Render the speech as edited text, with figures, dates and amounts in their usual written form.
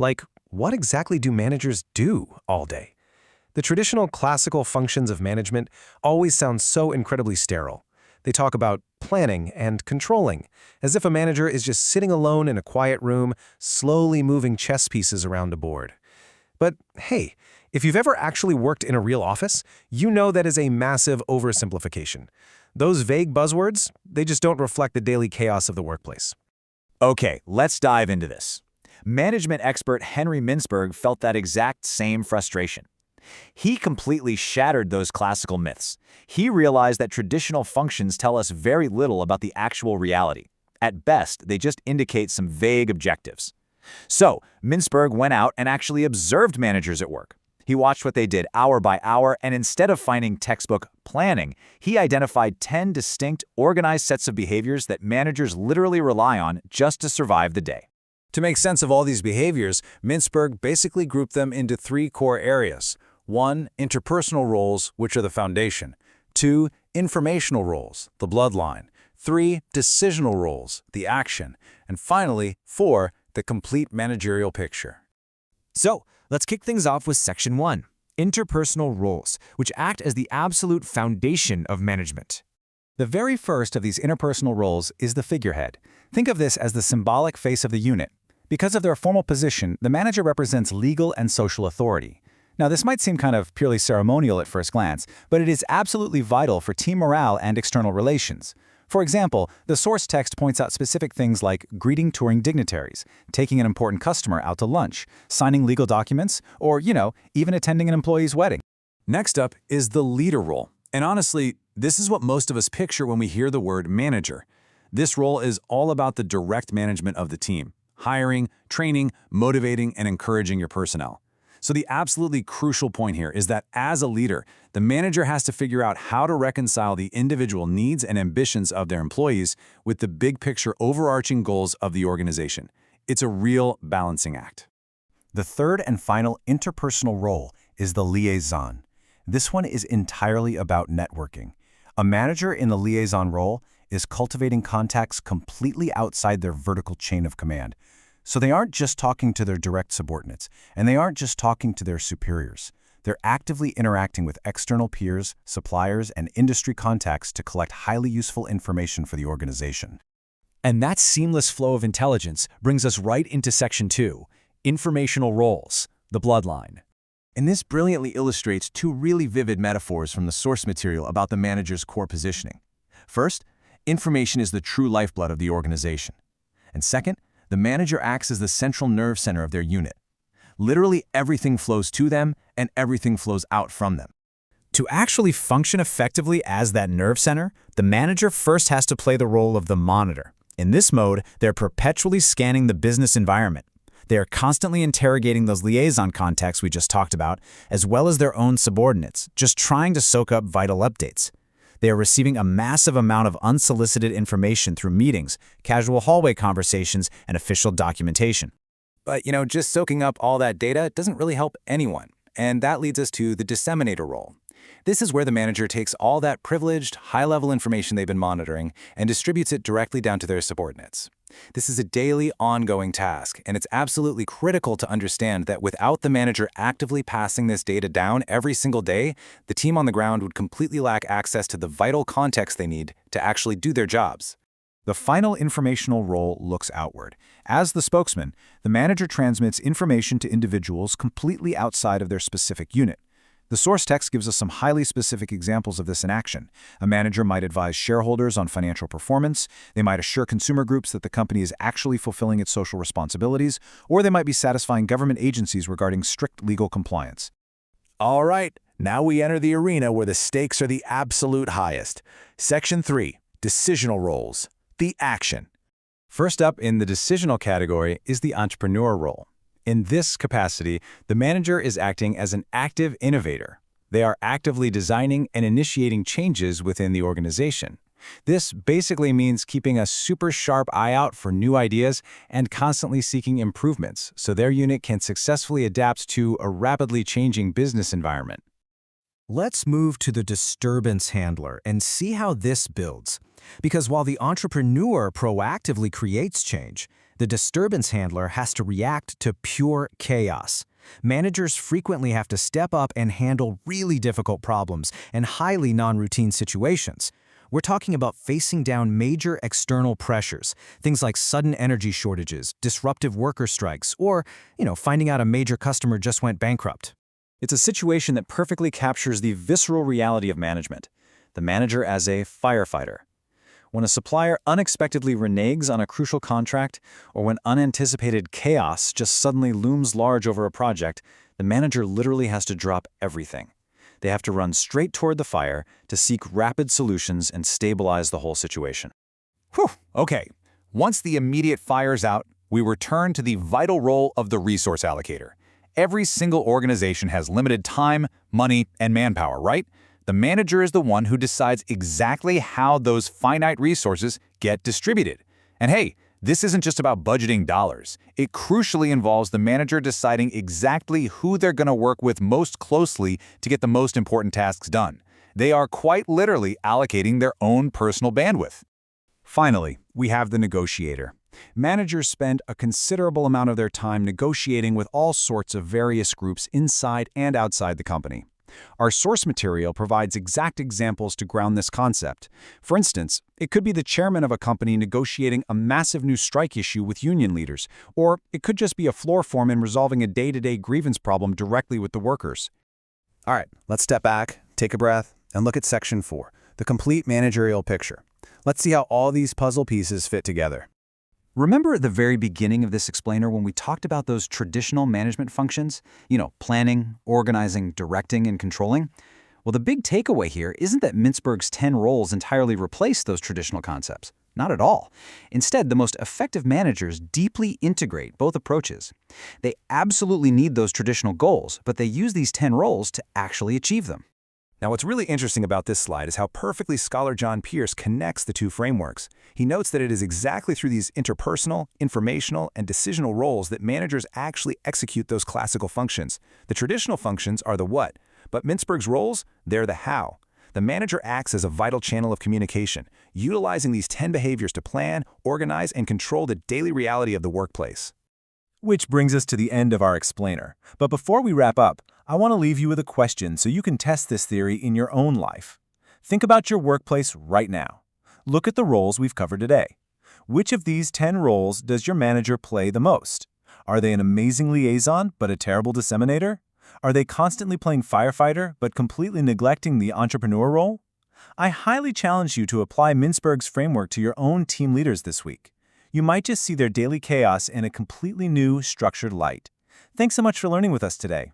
Like, what exactly do managers do all day? The traditional classical functions of management always sound so incredibly sterile. They talk about planning and controlling, as if a manager is just sitting alone in a quiet room, slowly moving chess pieces around a board. But hey, if you've ever actually worked in a real office, you know that is a massive oversimplification. Those vague buzzwords, they just don't reflect the daily chaos of the workplace. Okay, let's dive into this. Management expert Henry Mintzberg felt that exact same frustration. He completely shattered those classical myths. He realized that traditional functions tell us very little about the actual reality. At best, they just indicate some vague objectives. So, Mintzberg went out and actually observed managers at work. He watched what they did hour by hour, and instead of finding textbook planning, he identified 10 distinct, organized sets of behaviors that managers literally rely on just to survive the day. To make sense of all these behaviors, Mintzberg basically grouped them into 3 core areas. 1. Interpersonal roles, which are the foundation. 2. Informational roles, the bloodline. 3. Decisional roles, the action. And finally, 4. The complete managerial picture. So, let's kick things off with Section 1, interpersonal roles, which act as the absolute foundation of management. The very first of these interpersonal roles is the figurehead. Think of this as the symbolic face of the unit. Because of their formal position, the manager represents legal and social authority. Now, this might seem kind of purely ceremonial at first glance, but it is absolutely vital for team morale and external relations. For example, the source text points out specific things like greeting touring dignitaries, taking an important customer out to lunch, signing legal documents, or, even attending an employee's wedding. Next up is the leader role. And honestly, this is what most of us picture when we hear the word manager. This role is all about the direct management of the team, hiring, training, motivating, and encouraging your personnel. So the absolutely crucial point here is that as a leader, the manager has to figure out how to reconcile the individual needs and ambitions of their employees with the big picture overarching goals of the organization. It's a real balancing act. The third and final interpersonal role is the liaison. This one is entirely about networking. A manager in the liaison role is cultivating contacts completely outside their vertical chain of command. So they aren't just talking to their direct subordinates, and they aren't just talking to their superiors. They're actively interacting with external peers, suppliers, and industry contacts to collect highly useful information for the organization. And that seamless flow of intelligence brings us right into Section 2, informational roles, the bloodline. And this brilliantly illustrates 2 really vivid metaphors from the source material about the manager's core positioning. First, information is the true lifeblood of the organization. And second, the manager acts as the central nerve center of their unit. Literally everything flows to them and everything flows out from them. To actually function effectively as that nerve center, the manager first has to play the role of the monitor. In this mode, they're perpetually scanning the business environment. They are constantly interrogating those liaison contacts we just talked about, as well as their own subordinates, just trying to soak up vital updates. They are receiving a massive amount of unsolicited information through meetings, casual hallway conversations, and official documentation. But, just soaking up all that data doesn't really help anyone. And that leads us to the disseminator role. This is where the manager takes all that privileged, high-level information they've been monitoring and distributes it directly down to their subordinates. This is a daily, ongoing task, and it's absolutely critical to understand that without the manager actively passing this data down every single day, the team on the ground would completely lack access to the vital context they need to actually do their jobs. The final informational role looks outward. As the spokesman, the manager transmits information to individuals completely outside of their specific unit. The source text gives us some highly specific examples of this in action. A manager might advise shareholders on financial performance, they might assure consumer groups that the company is actually fulfilling its social responsibilities, or they might be satisfying government agencies regarding strict legal compliance. All right, now we enter the arena where the stakes are the absolute highest. Section 3, decisional roles, the action. First up in the decisional category is the entrepreneur role. In this capacity, the manager is acting as an active innovator. They are actively designing and initiating changes within the organization. This basically means keeping a super sharp eye out for new ideas and constantly seeking improvements so their unit can successfully adapt to a rapidly changing business environment. Let's move to the disturbance handler and see how this builds. Because while the entrepreneur proactively creates change, The disturbance handler has to react to pure chaos. Managers frequently have to step up and handle really difficult problems and highly non-routine situations. We're talking about facing down major external pressures, things like sudden energy shortages, disruptive worker strikes, or, finding out a major customer just went bankrupt. It's a situation that perfectly captures the visceral reality of management, the manager as a firefighter. When a supplier unexpectedly reneges on a crucial contract, or when unanticipated chaos just suddenly looms large over a project, the manager literally has to drop everything. They have to run straight toward the fire to seek rapid solutions and stabilize the whole situation. Whew, okay. Once the immediate fire's out, we return to the vital role of the resource allocator. Every single organization has limited time, money, and manpower, right? The manager is the one who decides exactly how those finite resources get distributed. And hey, this isn't just about budgeting dollars. It crucially involves the manager deciding exactly who they're going to work with most closely to get the most important tasks done. They are quite literally allocating their own personal bandwidth. Finally, we have the negotiator. Managers spend a considerable amount of their time negotiating with all sorts of various groups inside and outside the company. Our source material provides exact examples to ground this concept. For instance, it could be the chairman of a company negotiating a massive new strike issue with union leaders, or it could just be a floor foreman resolving a day-to-day grievance problem directly with the workers. All right, let's step back, take a breath, and look at Section 4, the complete managerial picture. Let's see how all these puzzle pieces fit together. Remember at the very beginning of this explainer when we talked about those traditional management functions? Planning, organizing, directing, and controlling? Well, the big takeaway here isn't that Mintzberg's 10 roles entirely replace those traditional concepts. Not at all. Instead, the most effective managers deeply integrate both approaches. They absolutely need those traditional goals, but they use these 10 roles to actually achieve them. Now, what's really interesting about this slide is how perfectly scholar John Pierce connects the two frameworks. He notes that it is exactly through these interpersonal, informational, and decisional roles that managers actually execute those classical functions. The traditional functions are the what, but Mintzberg's roles, they're the how. The manager acts as a vital channel of communication, utilizing these 10 behaviors to plan, organize, and control the daily reality of the workplace. Which brings us to the end of our explainer. But before we wrap up, I want to leave you with a question so you can test this theory in your own life. Think about your workplace right now. Look at the roles we've covered today. Which of these 10 roles does your manager play the most? Are they an amazing liaison but a terrible disseminator? Are they constantly playing firefighter but completely neglecting the entrepreneur role? I highly challenge you to apply Mintzberg's framework to your own team leaders this week. You might just see their daily chaos in a completely new, structured light. Thanks so much for learning with us today.